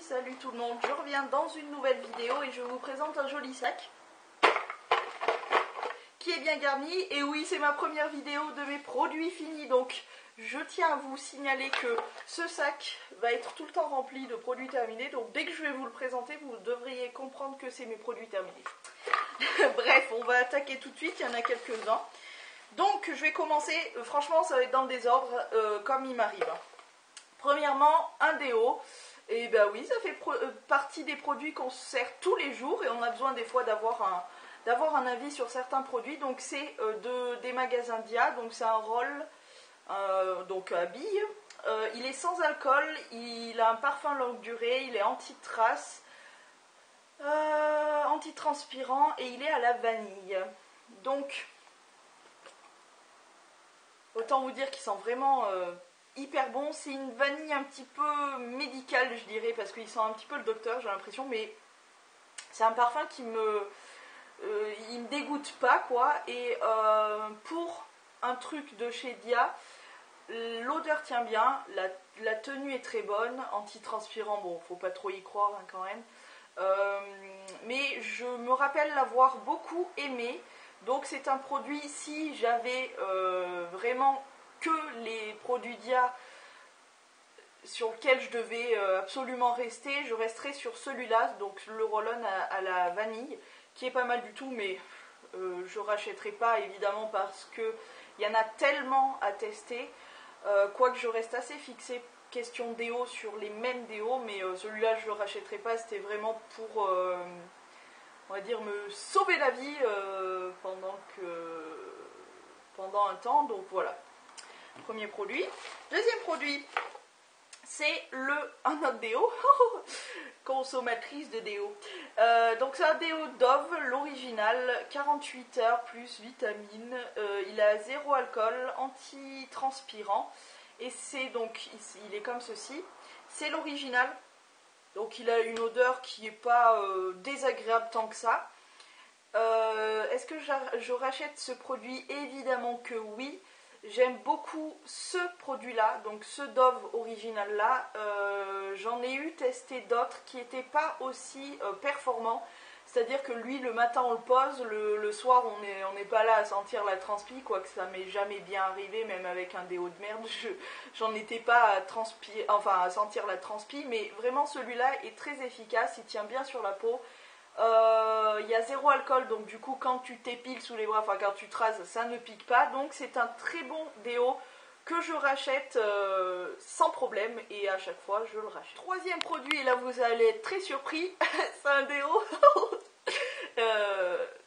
salut tout le monde, je reviens dans une nouvelle vidéo et je vous présente un joli sac qui est bien garni. Et oui, c'est ma première vidéo de mes produits finis, donc je tiens à vous signaler que ce sac va être tout le temps rempli de produits terminés, donc dès que je vais vous le présenter, vous devriez comprendre que c'est mes produits terminés. Bref, on va attaquer tout de suite, il y en a quelques-uns. Donc je vais commencer, franchement ça va être dans le désordre, comme il m'arrive. Premièrement, un déo. Et ben oui, ça fait partie des produits qu'on se sert tous les jours et on a besoin des fois d'avoir un avis sur certains produits. Donc c'est des magasins Dia, donc c'est un roll, donc à billes. Il est sans alcool, il a un parfum longue durée, il est anti-trace, anti-transpirant et il est à la vanille. Donc, autant vous dire qu'il sent vraiment hyper bon. C'est une vanille un petit peu médicale, je dirais, parce qu'il sent un petit peu le docteur, j'ai l'impression, mais c'est un parfum qui il me dégoûte pas, quoi. Et pour un truc de chez Dia, l'odeur tient bien, la tenue est très bonne, anti-transpirant, bon, faut pas trop y croire hein, quand même. Mais je me rappelle l'avoir beaucoup aimé. Donc c'est un produit, si j'avais vraiment que les produits Dia sur lesquels je devais absolument rester, je resterais sur celui-là, donc le roll-on à la vanille, qui est pas mal du tout, mais je rachèterai pas évidemment parce que il y en a tellement à tester, quoique je reste assez fixée question déo sur les mêmes déos, mais celui-là je le rachèterai pas, c'était vraiment pour on va dire me sauver la vie pendant un temps, donc voilà. Premier produit. Deuxième produit, c'est un autre déo, consommatrice de déo. Donc c'est un déo Dove, l'original, 48 heures plus vitamine. Il a 0 alcool, anti-transpirant. Et c'est donc, il est comme ceci. C'est l'original. Donc il a une odeur qui n'est pas désagréable tant que ça. Est-ce que je rachète ce produit? Évidemment que oui. J'aime beaucoup ce produit-là, donc ce Dove original-là. J'en ai eu testé d'autres qui n'étaient pas aussi performants. C'est-à-dire que lui, le matin, on le pose, le soir, on n'est pas là à sentir la transpi, quoique ça m'est jamais bien arrivé, même avec un déo de merde. J'en étais pas à sentir la transpi, mais vraiment celui-là est très efficace, il tient bien sur la peau. Il y a 0 alcool, donc du coup quand tu t'épiles sous les bras, enfin quand tu te rases, ça ne pique pas, donc c'est un très bon déo que je rachète sans problème, et à chaque fois je le rachète. Troisième produit, et là vous allez être très surpris, c'est un déo.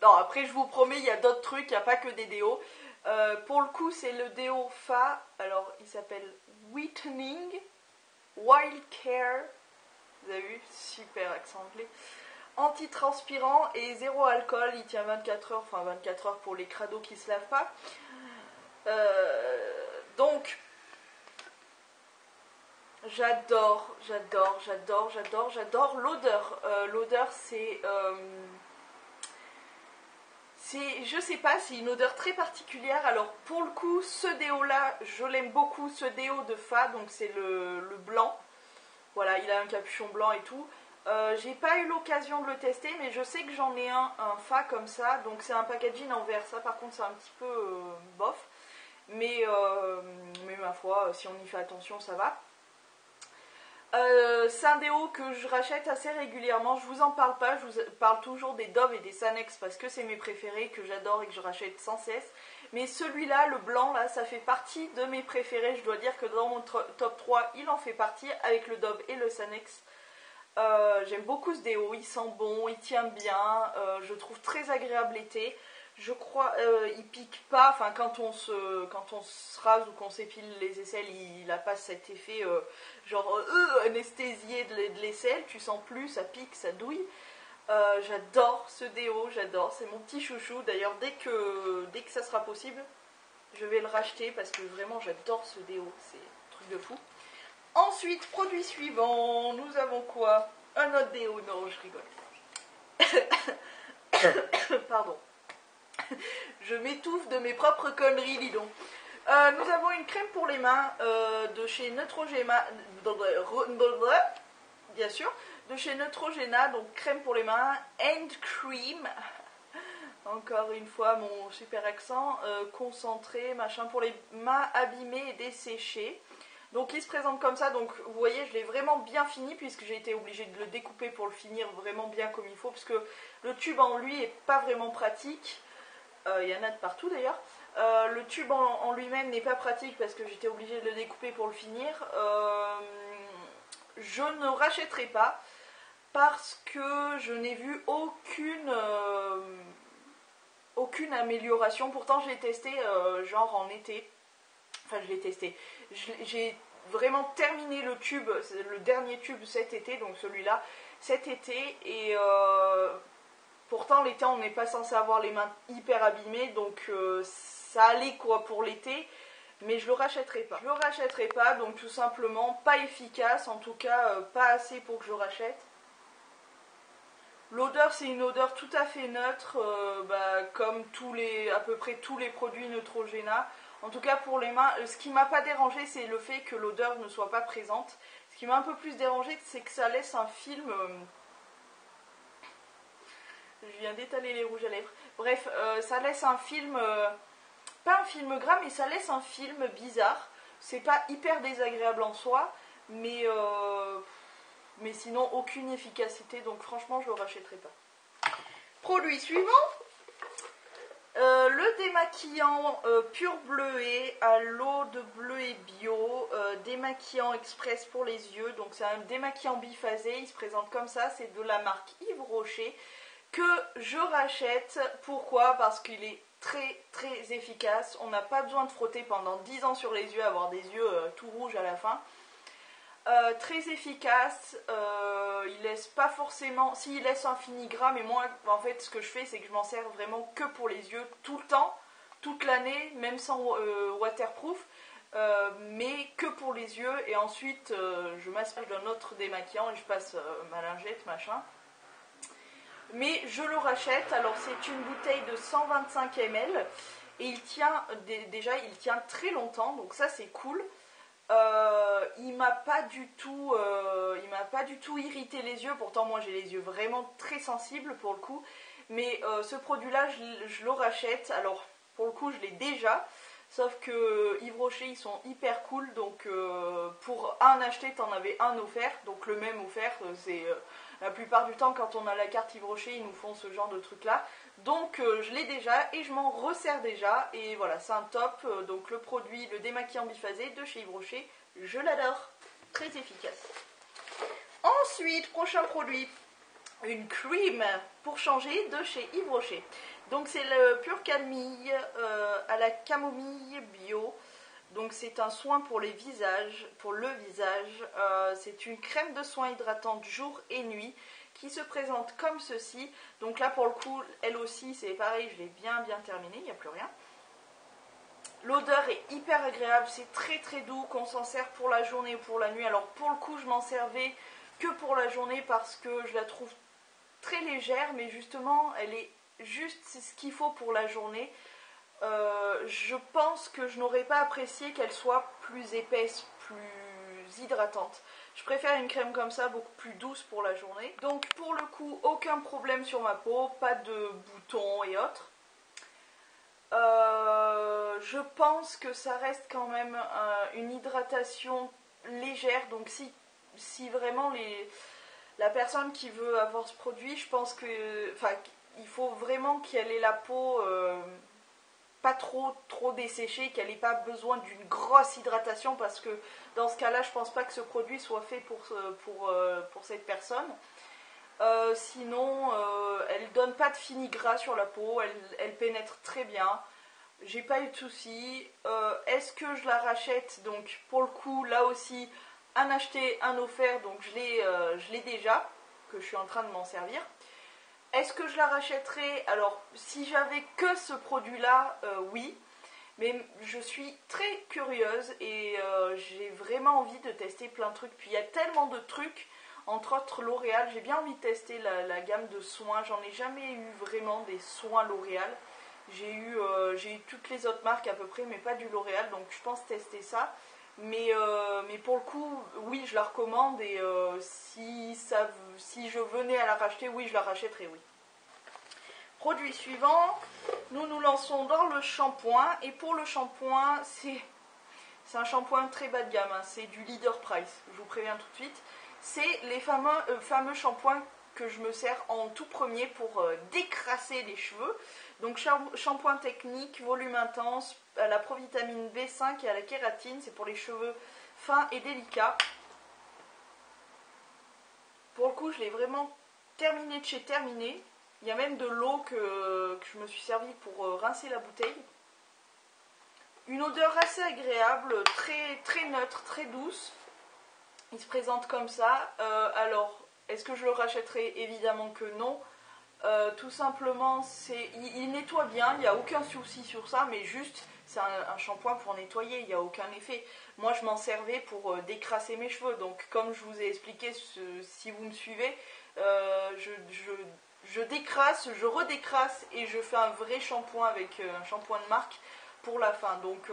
Non, après je vous promets, il y a d'autres trucs, il n'y a pas que des déos. Pour le coup c'est le déo Fa, alors il s'appelle Whitening Wild Care, vous avez vu, super accent anglais. Anti-transpirant et 0 alcool, il tient 24 heures, enfin 24 heures pour les crados qui se lavent pas. Donc, j'adore l'odeur. L'odeur, je sais pas, c'est une odeur très particulière. Alors, pour le coup, ce déo-là, je l'aime beaucoup, ce déo de Fa, donc c'est le blanc. Voilà, il a un capuchon blanc et tout. J'ai pas eu l'occasion de le tester, mais je sais que j'en ai un Fa comme ça, donc c'est un packaging en verre, ça par contre c'est un petit peu bof, mais ma foi, si on y fait attention ça va. C'est un déo que je rachète assez régulièrement, je vous en parle pas, je vous parle toujours des Dove et des Sanex parce que c'est mes préférés, que j'adore et que je rachète sans cesse, mais celui-là, le blanc là, ça fait partie de mes préférés, je dois dire que dans mon top 3, il en fait partie avec le Dove et le Sanex. J'aime beaucoup ce déo, il sent bon, il tient bien, je trouve très agréable l'été. Je crois, il pique pas, enfin quand on se rase ou qu'on s'épile les aisselles, il n'a pas cet effet anesthésié de l'aisselle, tu sens plus, ça pique, ça douille. J'adore ce déo, j'adore, c'est mon petit chouchou. D'ailleurs dès que ça sera possible, je vais le racheter parce que vraiment j'adore ce déo, c'est un truc de fou. Ensuite, produit suivant, nous avons quoi? Un autre déo, non, je rigole. Pardon. Je m'étouffe de mes propres conneries, dis donc. Nous avons une crème pour les mains de chez Neutrogena. bien sûr, de chez Neutrogena, donc crème pour les mains, hand cream, encore une fois mon super accent, concentré, machin, pour les mains abîmées et desséchées. Donc il se présente comme ça, donc vous voyez je l'ai vraiment bien fini puisque j'ai été obligée de le découper pour le finir vraiment bien comme il faut, parce que le tube en lui est pas vraiment pratique, il y en a de partout d'ailleurs. Le tube en lui-même n'est pas pratique parce que j'étais obligée de le découper pour le finir. Je ne rachèterai pas parce que je n'ai vu aucune amélioration. Pourtant je l'ai testé genre en été. Enfin je l'ai testé. J'ai vraiment terminé le tube, le dernier tube cet été, donc celui-là, cet été. Et pourtant l'été on n'est pas censé avoir les mains hyper abîmées, donc ça allait quoi pour l'été. Mais je le rachèterai pas. Je le rachèterai pas, donc tout simplement pas efficace, en tout cas pas assez pour que je rachète. L'odeur, c'est une odeur tout à fait neutre, comme à peu près tous les produits Neutrogena. En tout cas pour les mains, ce qui m'a pas dérangé, c'est le fait que l'odeur ne soit pas présente. Ce qui m'a un peu plus dérangé, c'est que ça laisse un film. Je viens d'étaler les rouges à lèvres. Bref, ça laisse un film. Pas un film gras, mais ça laisse un film bizarre. C'est pas hyper désagréable en soi, mais sinon aucune efficacité, donc franchement je le rachèterai pas. Produit suivant, le démaquillant pur bleuet à l'eau de bleuet bio, démaquillant express pour les yeux, donc c'est un démaquillant biphasé, il se présente comme ça, c'est de la marque Yves Rocher, que je rachète. Pourquoi? Parce qu'il est très très efficace, on n'a pas besoin de frotter pendant 10 ans sur les yeux, avoir des yeux tout rouges à la fin. Très efficace, il laisse pas forcément, il laisse un fini gras, mais moi en fait ce que je fais c'est que je m'en sers vraiment que pour les yeux tout le temps, toute l'année, même sans waterproof, mais que pour les yeux, et ensuite je m'asperge d'un autre démaquillant et je passe ma lingette machin. Mais je le rachète, alors c'est une bouteille de 125 ml et il tient très longtemps, donc ça c'est cool. Il m'a pas du tout irrité les yeux, pourtant moi j'ai les yeux vraiment très sensibles pour le coup, mais ce produit là je le rachète. Alors pour le coup je l'ai déjà, sauf que Yves Rocher ils sont hyper cool, donc pour un acheté t'en avais un offert, donc le même offert, c'est la plupart du temps quand on a la carte Yves Rocher ils nous font ce genre de truc là. Donc je l'ai déjà et je m'en resserre déjà, et voilà, c'est un top. Donc le produit, le démaquillant biphasé de chez Yves Rocher, je l'adore, très efficace. Ensuite, prochain produit, une cream pour changer de chez Yves Rocher. Donc c'est le pur camille à la camomille bio. Donc c'est un soin pour le visage. C'est une crème de soin hydratante jour et nuit qui se présente comme ceci. Donc là pour le coup, elle aussi c'est pareil, je l'ai bien terminée, il n'y a plus rien. L'odeur est hyper agréable, c'est très très doux, qu'on s'en sert pour la journée ou pour la nuit. Alors pour le coup je m'en servais que pour la journée parce que je la trouve très légère, mais justement elle est juste ce qu'il faut pour la journée. Je pense que je n'aurais pas apprécié qu'elle soit plus épaisse, plus hydratante. Je préfère une crème comme ça, beaucoup plus douce pour la journée. Donc pour le coup, aucun problème sur ma peau, pas de boutons et autres. Je pense que ça reste quand même une hydratation légère, donc si vraiment la personne qui veut avoir ce produit, je pense que, il faut vraiment qu'elle ait la peau pas trop desséchée, qu'elle n'ait pas besoin d'une grosse hydratation, parce que dans ce cas-là, je pense pas que ce produit soit fait pour cette personne. Sinon, elle donne pas de fini gras sur la peau, elle pénètre très bien. J'ai pas eu de soucis. Est-ce que je la rachète? Donc pour le coup, là aussi, un acheté, un offert, donc je l'ai déjà, que je suis en train de m'en servir. Est-ce que je la rachèterai? Alors, si j'avais que ce produit-là, oui. Mais je suis très curieuse et j'ai vraiment envie de tester plein de trucs. Puis il y a tellement de trucs, entre autres L'Oréal. J'ai bien envie de tester la gamme de soins. J'en ai jamais eu vraiment des soins L'Oréal. J'ai eu toutes les autres marques à peu près, mais pas du L'Oréal. Donc je pense tester ça. Mais pour le coup, oui, je la recommande et si je venais à la racheter, oui, je la rachèterais, oui. Produit suivant, nous nous lançons dans le shampoing. Et pour le shampoing, c'est un shampoing très bas de gamme, hein, c'est du Leader Price, je vous préviens tout de suite. C'est les fameux shampoings que je me sers en tout premier pour décrasser les cheveux. Donc shampoing technique, volume intense, à la provitamine B5 et à la kératine, c'est pour les cheveux fins et délicats. Pour le coup, je l'ai vraiment terminé de chez terminé. Il y a même de l'eau que je me suis servi pour rincer la bouteille. Une odeur assez agréable, très, très neutre, très douce. Il se présente comme ça. Alors, est-ce que je le rachèterai? Évidemment que non. Tout simplement, il nettoie bien, il n'y a aucun souci sur ça, mais juste, c'est un shampoing pour nettoyer, il n'y a aucun effet. Moi, je m'en servais pour décrasser mes cheveux. Donc, comme je vous ai expliqué, si vous me suivez, je décrasse, je redécrasse et je fais un vrai shampoing avec un shampoing de marque pour la fin. Donc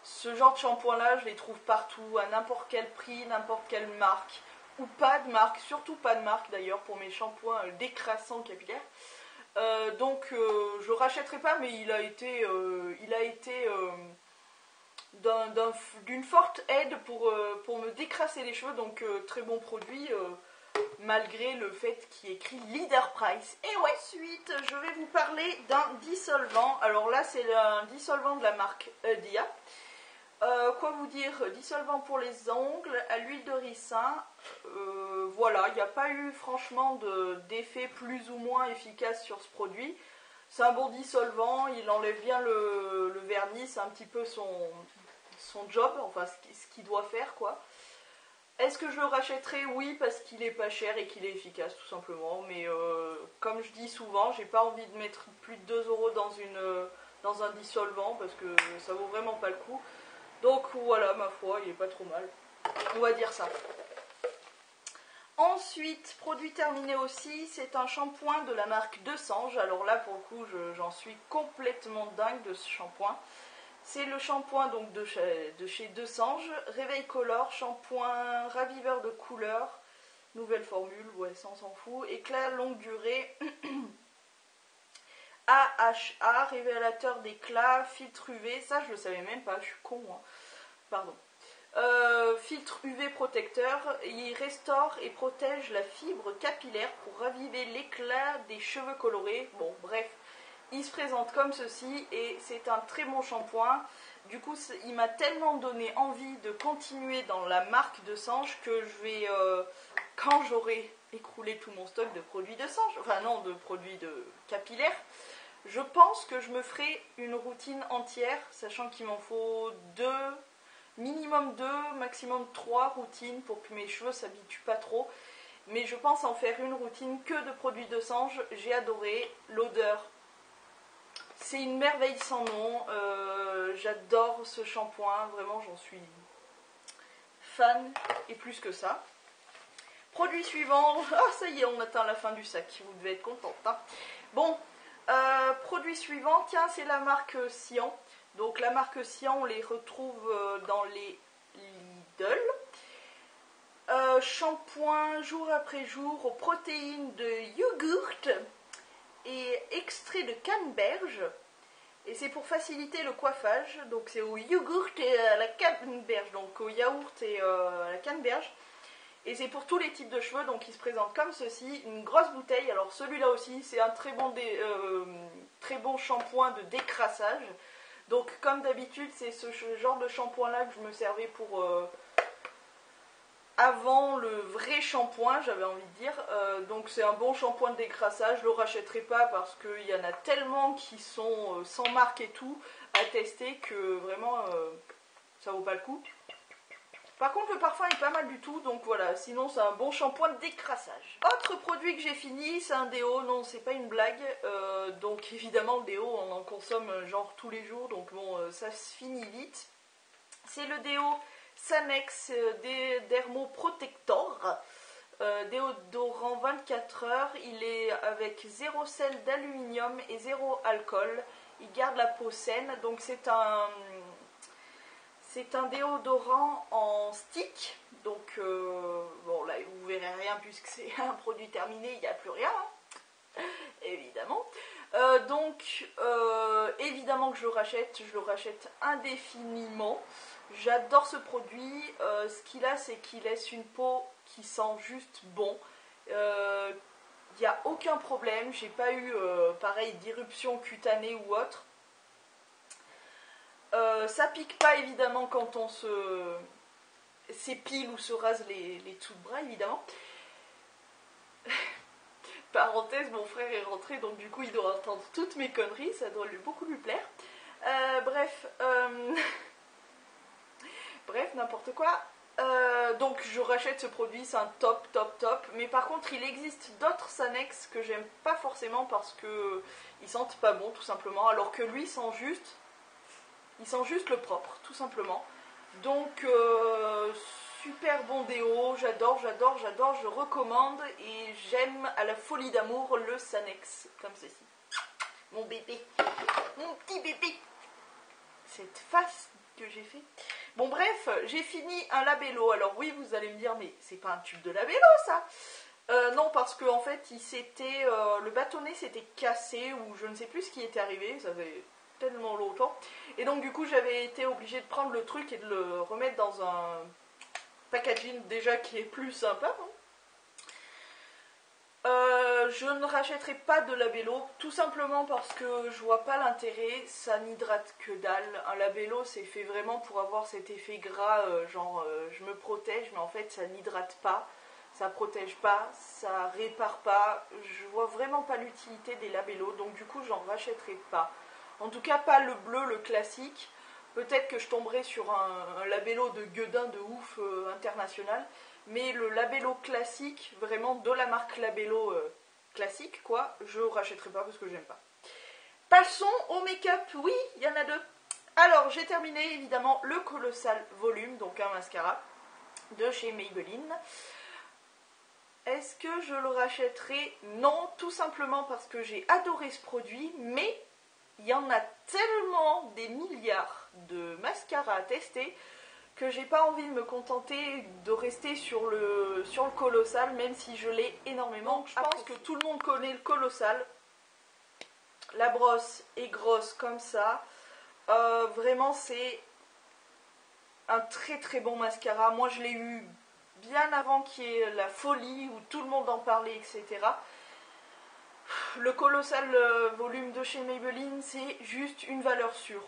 ce genre de shampoing là je les trouve partout, à n'importe quel prix, n'importe quelle marque, ou pas de marque, surtout pas de marque d'ailleurs pour mes shampoings décrassants capillaires. Donc je rachèterai pas, mais il a été d'une forte aide pour me décrasser les cheveux. Donc très bon produit, malgré le fait qu'il y ait écrit Leader Price. Et ouais, ensuite, je vais vous parler d'un dissolvant. Alors là, c'est un dissolvant de la marque Dia. Quoi vous dire? Dissolvant pour les ongles à l'huile de ricin. Voilà, il n'y a pas eu franchement d'effet plus ou moins efficace sur ce produit. C'est un bon dissolvant, il enlève bien le vernis, c'est un petit peu son job, enfin ce qu'il doit faire, quoi. Est-ce que je le rachèterai? Oui, parce qu'il est pas cher et qu'il est efficace, tout simplement. Mais comme je dis souvent, j'ai pas envie de mettre plus de 2 euros dans un dissolvant, parce que ça vaut vraiment pas le coup. Donc voilà, ma foi, il est pas trop mal. On va dire ça. Ensuite, produit terminé aussi, c'est un shampoing de la marque Desange. Alors là, pour le coup, j'en suis complètement dingue de ce shampoing. C'est le shampoing donc de chez Desange, Réveil Color, shampoing raviveur de couleur, nouvelle formule, ouais, ça on s'en fout, éclat longue durée, AHA, révélateur d'éclat, filtre UV, ça je le savais même pas, je suis con, hein. Pardon. Filtre UV protecteur, il restaure et protège la fibre capillaire pour raviver l'éclat des cheveux colorés. Bon, bref, il se présente comme ceci et c'est un très bon shampoing. Du coup, il m'a tellement donné envie de continuer dans la marque Desange que je vais, quand j'aurai écoulé tout mon stock de produits Desange, enfin non, de produits de capillaires, je pense que je me ferai une routine entière, sachant qu'il m'en faut minimum 2, maximum 3 routines pour que mes cheveux ne s'habituent pas trop. Mais je pense en faire une routine que de produits Desange. J'ai adoré l'odeur. C'est une merveille sans nom. J'adore ce shampoing. Vraiment, j'en suis fan et plus que ça. Produit suivant. Ah, ça y est, on atteint la fin du sac. Vous devez être contente, hein. Bon, produit suivant. Tiens, c'est la marque Sian. Donc la marque Sian, on les retrouve dans les Lidl. Shampoing jour après jour aux protéines de yogourt et extrait de canneberge. Et c'est pour faciliter le coiffage. Donc c'est au yogourt et à la canneberge. Donc au yaourt et à la canneberge. Et c'est pour tous les types de cheveux. Donc il se présente comme ceci. Une grosse bouteille. Alors celui-là aussi, c'est un très bon shampoing de décrassage. Donc comme d'habitude, c'est ce genre de shampoing là que je me servais pour avant le vrai shampoing, j'avais envie de dire. Donc c'est un bon shampoing de décrassage. Je le rachèterai pas parce qu'il y en a tellement qui sont sans marque et tout à tester que vraiment ça vaut pas le coup. Par contre le parfum est pas mal du tout, donc voilà, sinon c'est un bon shampoing de décrassage. Autre produit que j'ai fini, c'est un déo, non c'est pas une blague, donc évidemment le déo on en consomme genre tous les jours, donc bon ça se finit vite. C'est le déo Sanex Dermo Protector, déodorant 24 heures, il est avec 0 sel d'aluminium et 0 alcool, il garde la peau saine, donc c'est C'est un déodorant en stick. Donc, bon là, vous verrez rien puisque c'est un produit terminé, il n'y a plus rien, hein, évidemment. Évidemment que je le rachète indéfiniment. J'adore ce produit. Ce qu'il a, c'est qu'il laisse une peau qui sent juste bon. Il n'y a aucun problème. J'ai pas eu, pareil, d'irruption cutanée ou autre. Ça pique pas évidemment quand on s'épile ou se rase les dessous de bras, évidemment. Parenthèse, mon frère est rentré, donc du coup il doit entendre toutes mes conneries, ça doit beaucoup lui plaire. Bref, n'importe quoi. Donc je rachète ce produit, c'est un top. Mais par contre, il existe d'autres Sanex que j'aime pas forcément parce que ils sentent pas bon, tout simplement. Alors que lui sent juste le propre, tout simplement. Donc super bon déo, j'adore, je recommande et j'aime à la folie d'amour le Sanex, comme ceci. Mon bébé, mon petit bébé. Cette face que j'ai fait. Bon bref, j'ai fini un labello. Alors oui, vous allez me dire, mais c'est pas un tube de labello ça. Non, parce que en fait, le bâtonnet s'était cassé ou je ne sais plus ce qui était arrivé. Ça fait tellement longtemps. Et donc du coup, j'avais été obligée de prendre le truc et de le remettre dans un packaging déjà qui est plus sympa. Je ne rachèterai pas de labello, tout simplement parce que je vois pas l'intérêt, ça n'hydrate que dalle. Un labello c'est fait vraiment pour avoir cet effet gras, je me protège, mais en fait ça n'hydrate pas, ça protège pas, ça répare pas. Je vois vraiment pas l'utilité des labellos, donc du coup j'en rachèterai pas. En tout cas pas le bleu, le classique. Peut-être que je tomberai sur un labello de gueudin de ouf international. Mais le labello classique, vraiment de la marque labello classique, quoi, je rachèterai pas parce que j'aime pas. Passons au make-up, oui, il y en a deux. Alors, j'ai terminé évidemment le Colossal Volume, donc un mascara de chez Maybelline. Est-ce que je le rachèterai? Non, tout simplement parce que j'ai adoré ce produit, mais il y en a tellement des milliards de mascaras à tester que j'ai pas envie de me contenter de rester sur le Colossal, même si je l'ai énormément. Donc, je pense que tout le monde connaît le Colossal. La brosse est grosse comme ça. Vraiment, c'est un très bon mascara. Moi, je l'ai eu bien avant qu'il y ait la folie où tout le monde en parlait, etc. Le Colossal Volume de chez Maybelline, c'est juste une valeur sûre.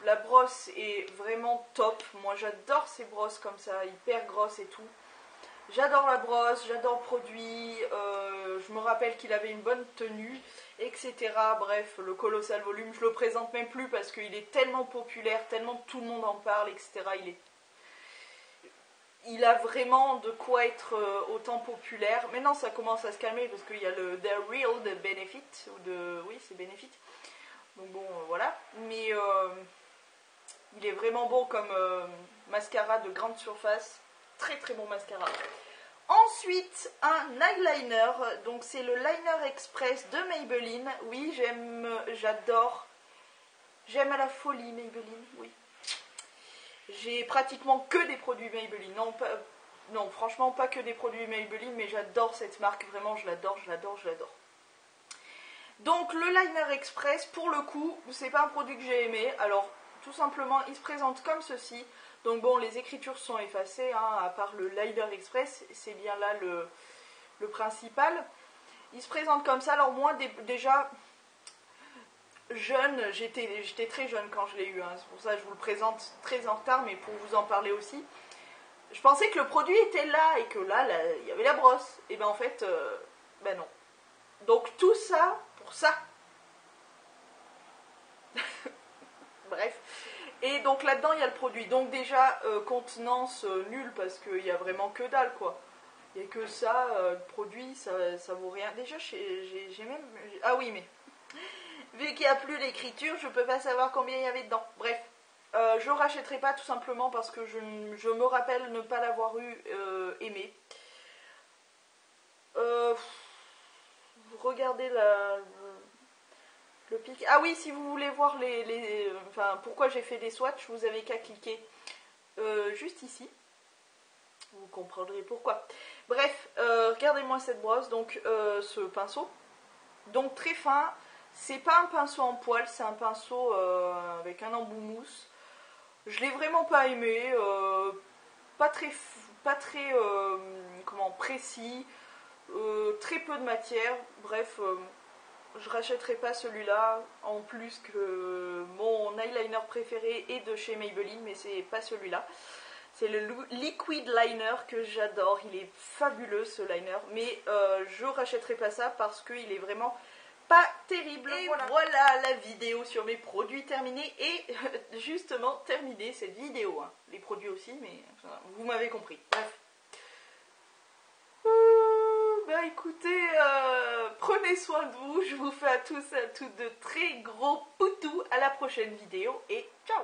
La brosse est vraiment top. Moi, j'adore ces brosses comme ça, hyper grosses et tout. J'adore la brosse, j'adore le produit. Je me rappelle qu'il avait une bonne tenue, etc. Bref, le Colossal Volume, je le présente même plus parce qu'il est tellement populaire, tellement tout le monde en parle, etc. Il a vraiment de quoi être autant populaire. Maintenant, ça commence à se calmer parce qu'il y a le The Real de Benefit. Oui, c'est Benefit. Donc bon, voilà. Mais il est vraiment bon comme mascara de grande surface. Très bon mascara. Ensuite, un eyeliner. Donc c'est le Liner Express de Maybelline. Oui, j'adore. J'aime à la folie Maybelline, oui. J'ai pratiquement que des produits Maybelline. Non, franchement, pas que des produits Maybelline, mais j'adore cette marque. Vraiment, je l'adore. Donc, le Liner Express, pour le coup, c'est pas un produit que j'ai aimé. Alors, tout simplement, il se présente comme ceci. Donc, bon, les écritures sont effacées, hein, à part le Liner Express. C'est bien là le principal. Il se présente comme ça. Alors, moi, déjà... jeune, j'étais très jeune quand je l'ai eu, hein. C'est pour ça que je vous le présente très en retard, mais pour vous en parler aussi. Je pensais que le produit était là et que là, il y avait la brosse. Et ben en fait, ben non. Donc tout ça pour ça. Bref. Et donc là-dedans, il y a le produit. Donc déjà, contenance nulle parce qu'il y a vraiment que dalle, quoi. Il n'y a que ça, le produit, ça vaut rien. Déjà, j'ai même... Ah oui, mais... vu qu'il n'y a plus l'écriture, je ne peux pas savoir combien il y avait dedans. Bref, je ne rachèterai pas tout simplement parce que je me rappelle ne pas l'avoir eu aimé. Regardez le cliquer. Ah oui, si vous voulez voir enfin, pourquoi j'ai fait des swatchs, vous avez qu'à cliquer juste ici. Vous comprendrez pourquoi. Bref, regardez-moi cette brosse, donc ce pinceau. Donc très fin, c'est pas un pinceau en poil, c'est un pinceau avec un embout mousse. Je l'ai vraiment pas aimé, pas très comment, précis, très peu de matière, bref, je rachèterai pas celui-là, en plus que mon eyeliner préféré est de chez Maybelline, mais c'est pas celui-là. C'est le Liquid Liner que j'adore, il est fabuleux ce liner, mais je rachèterai pas ça parce qu'il est vraiment pas terrible. Et voilà la vidéo sur mes produits terminée et justement terminée cette vidéo. Hein. Les produits aussi, mais enfin, vous m'avez compris. Bref. Bah écoutez, prenez soin de vous, je vous fais à tous et à toutes de très gros poutous, à la prochaine vidéo et ciao!